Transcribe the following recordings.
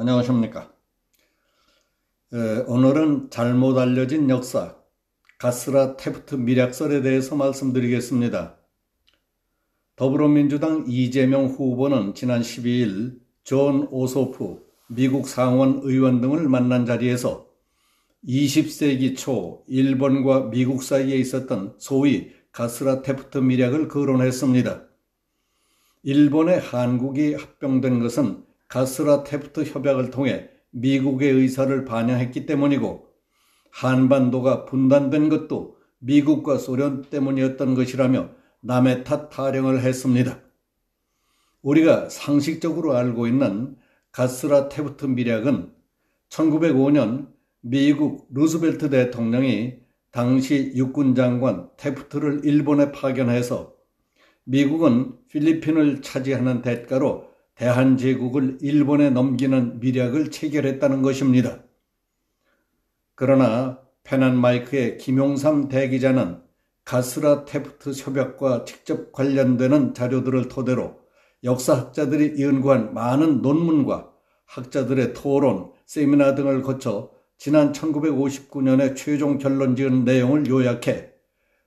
안녕하십니까. 오늘은 잘못 알려진 역사, 가스라 태프트 밀약설에 대해서 말씀드리겠습니다. 더불어민주당 이재명 후보는 지난 12일 존 오소프 미국 상원 의원 등을 만난 자리에서 20세기 초 일본과 미국 사이에 있었던 소위 가스라 태프트 밀약을 거론했습니다. 일본에 한국이 합병된 것은 가스라 태프트 협약을 통해 미국의 의사를 반영했기 때문이고, 한반도가 분단된 것도 미국과 소련 때문이었던 것이라며 남의 탓 타령을 했습니다. 우리가 상식적으로 알고 있는 가스라 태프트 밀약은 1905년 미국 루즈벨트 대통령이 당시 육군장관 태프트를 일본에 파견해서 미국은 필리핀을 차지하는 대가로 대한제국을 일본에 넘기는 밀약을 체결했다는 것입니다. 그러나 페난마이크의 김용삼 대기자는 가스라 태프트 협약과 직접 관련되는 자료들을 토대로 역사학자들이 연구한 많은 논문과 학자들의 토론, 세미나 등을 거쳐 지난 1959년에 최종 결론 지은 내용을 요약해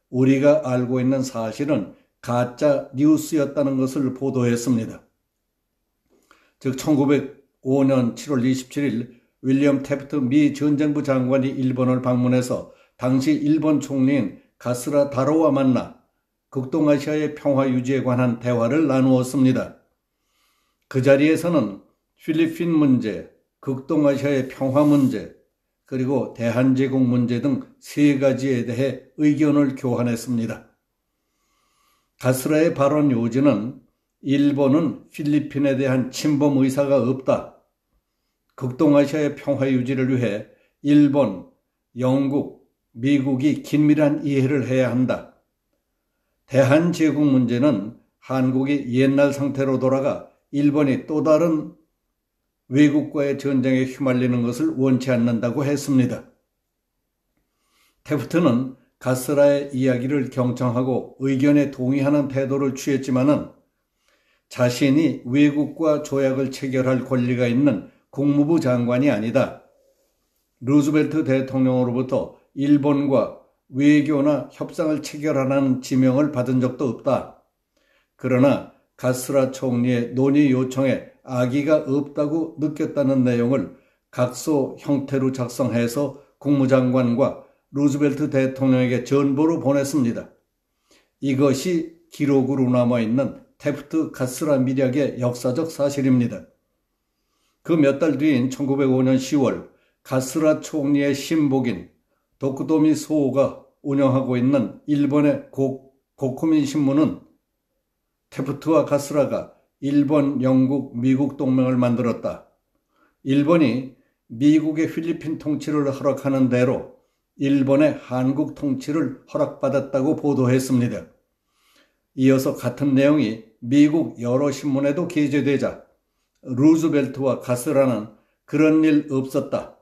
우리가 알고 있는 사실은 가짜 뉴스였다는 것을 보도했습니다. 즉 1905년 7월 27일 윌리엄 태프트 미 전쟁부 장관이 일본을 방문해서 당시 일본 총리인 가스라 다로와 만나 극동아시아의 평화 유지에 관한 대화를 나누었습니다. 그 자리에서는 필리핀 문제, 극동아시아의 평화 문제, 그리고 대한제국 문제 등 세 가지에 대해 의견을 교환했습니다. 가스라의 발언 요지는 일본은 필리핀에 대한 침범 의사가 없다. 극동아시아의 평화 유지를 위해 일본, 영국, 미국이 긴밀한 이해를 해야 한다. 대한제국 문제는 한국이 옛날 상태로 돌아가 일본이 또 다른 외국과의 전쟁에 휘말리는 것을 원치 않는다고 했습니다. 태프트는 가스라의 이야기를 경청하고 의견에 동의하는 태도를 취했지만은 자신이 외국과 조약을 체결할 권리가 있는 국무부 장관이 아니다. 루즈벨트 대통령으로부터 일본과 외교나 협상을 체결하라는 지명을 받은 적도 없다. 그러나 가스라 총리의 논의 요청에 악의가 없다고 느꼈다는 내용을 각서 형태로 작성해서 국무장관과 루즈벨트 대통령에게 전보로 보냈습니다. 이것이 기록으로 남아있는 태프트 가스라 밀약의 역사적 사실입니다. 그 몇 달 뒤인 1905년 10월 가스라 총리의 신복인 도쿠토미 소오가 운영하고 있는 일본의 고쿠민 신문은 태프트와 가스라가 일본, 영국, 미국 동맹을 만들었다. 일본이 미국의 필리핀 통치를 허락하는 대로 일본의 한국 통치를 허락받았다고 보도했습니다. 이어서 같은 내용이 미국 여러 신문에도 게재되자 루즈벨트와 가스라는 그런 일 없었다.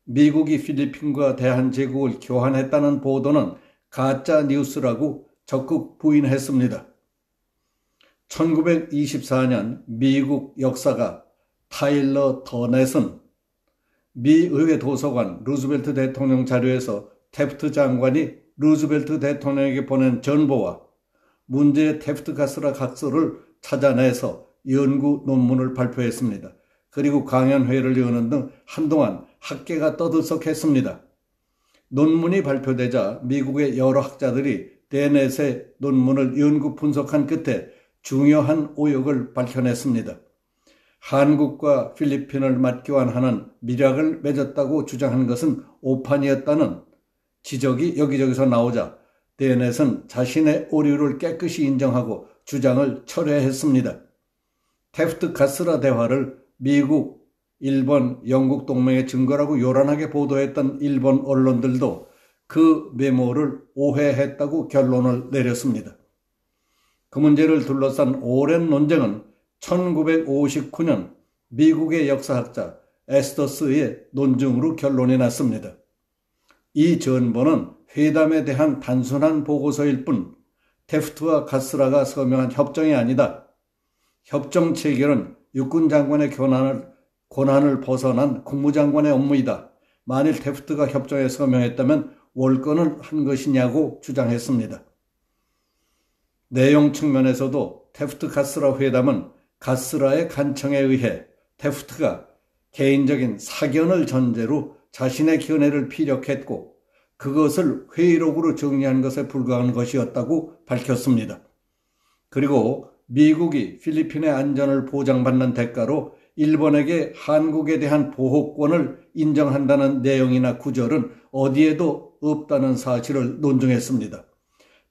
미국이 필리핀과 대한제국을 교환했다는 보도는 가짜 뉴스라고 적극 부인했습니다. 1924년 미국 역사가 타일러 더넷은 미 의회 도서관 루즈벨트 대통령 자료에서 태프트 장관이 루즈벨트 대통령에게 보낸 전보와 문제의 태프트 가스라 각서를 찾아내서 연구 논문을 발표했습니다. 그리고 강연회를 여는 등 한동안 학계가 떠들썩했습니다. 논문이 발표되자 미국의 여러 학자들이 데넷의 논문을 연구 분석한 끝에 중요한 오역을 밝혀냈습니다. 한국과 필리핀을 맞교환하는 밀약을 맺었다고 주장한 것은 오판이었다는 지적이 여기저기서 나오자 데넷은 자신의 오류를 깨끗이 인정하고 주장을 철회했습니다. 태프트 가스라 대화를 미국, 일본, 영국 동맹의 증거라고 요란하게 보도했던 일본 언론들도 그 메모를 오해했다고 결론을 내렸습니다. 그 문제를 둘러싼 오랜 논쟁은 1959년 미국의 역사학자 에스더스의 논증으로 결론이 났습니다. 이 전보는 회담에 대한 단순한 보고서일 뿐 태프트와 가스라가 서명한 협정이 아니다. 협정 체결은 육군 장관의 권한을 권한을 벗어난 국무장관의 업무이다. 만일 태프트가 협정에 서명했다면 월권을 한 것이냐고 주장했습니다. 내용 측면에서도 태프트 가스라 회담은 가스라의 간청에 의해 태프트가 개인적인 사견을 전제로 자신의 견해를 피력했고 그것을 회의록으로 정리한 것에 불과한 것이었다고 밝혔습니다. 그리고 미국이 필리핀의 안전을 보장받는 대가로 일본에게 한국에 대한 보호권을 인정한다는 내용이나 구절은 어디에도 없다는 사실을 논증했습니다.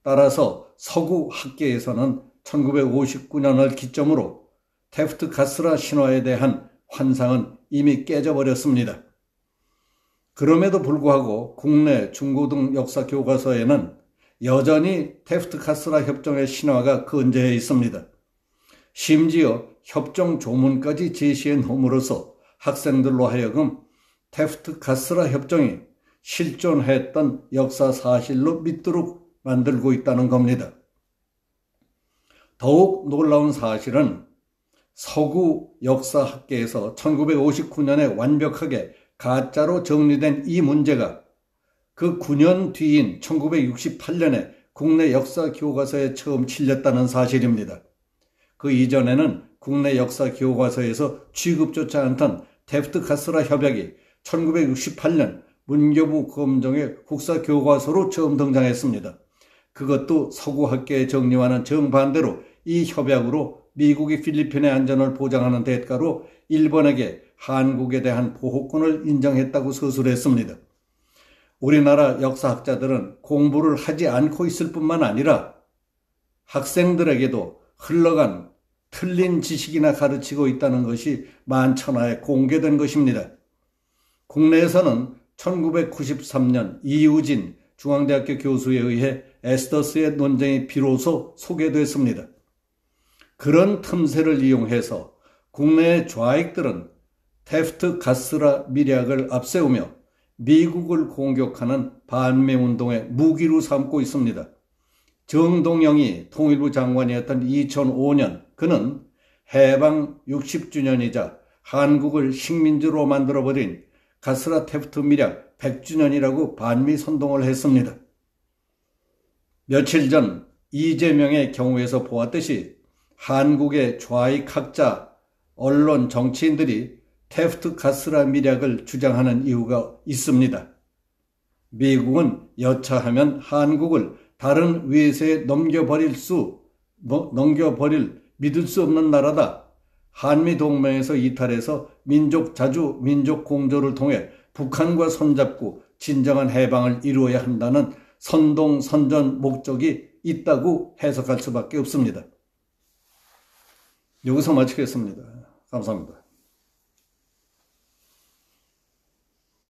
따라서 서구 학계에서는 1959년을 기점으로 태프트 가스라 신화에 대한 환상은 이미 깨져버렸습니다. 그럼에도 불구하고 국내 중고등 역사 교과서에는 여전히 태프트 가스라 협정의 신화가 건재해 있습니다. 심지어 협정 조문까지 제시해 놓음으로써 학생들로 하여금 태프트 가스라 협정이 실존했던 역사 사실로 믿도록 만들고 있다는 겁니다. 더욱 놀라운 사실은 서구 역사학계에서 1959년에 완벽하게 가짜로 정리된 이 문제가 그 9년 뒤인 1968년에 국내 역사 교과서에 처음 실렸다는 사실입니다. 그 이전에는 국내 역사 교과서에서 취급조차 않던 태프트 가스라 협약이 1968년 문교부 검정의 국사 교과서로 처음 등장했습니다. 그것도 서구 학계의 정리와는 정반대로 이 협약으로 미국이 필리핀의 안전을 보장하는 대가로 일본에게 한국에 대한 보호권을 인정했다고 서술했습니다. 우리나라 역사학자들은 공부를 하지 않고 있을 뿐만 아니라 학생들에게도 흘러간 틀린 지식이나 가르치고 있다는 것이 만천하에 공개된 것입니다. 국내에서는 1993년 이우진 중앙대학교 교수에 의해 에스더스의 논쟁이 비로소 소개됐습니다. 그런 틈새를 이용해서 국내의 좌익들은 태프트 가스라 밀약을 앞세우며 미국을 공격하는 반미운동의 무기로 삼고 있습니다. 정동영이 통일부 장관이었던 2005년 그는 해방 60주년이자 한국을 식민지로 만들어버린 가스라 태프트 밀약 100주년이라고 반미 선동을 했습니다. 며칠 전 이재명의 경우에서 보았듯이 한국의 좌익 학자, 언론, 정치인들이 태프트 가스라 밀약을 주장하는 이유가 있습니다. 미국은 여차하면 한국을 다른 외세에 믿을 수 없는 나라다. 한미동맹에서 이탈해서 민족 자주, 민족 공조를 통해 북한과 손잡고 진정한 해방을 이루어야 한다는 선동, 선전 목적이 있다고 해석할 수밖에 없습니다. 여기서 마치겠습니다. 감사합니다.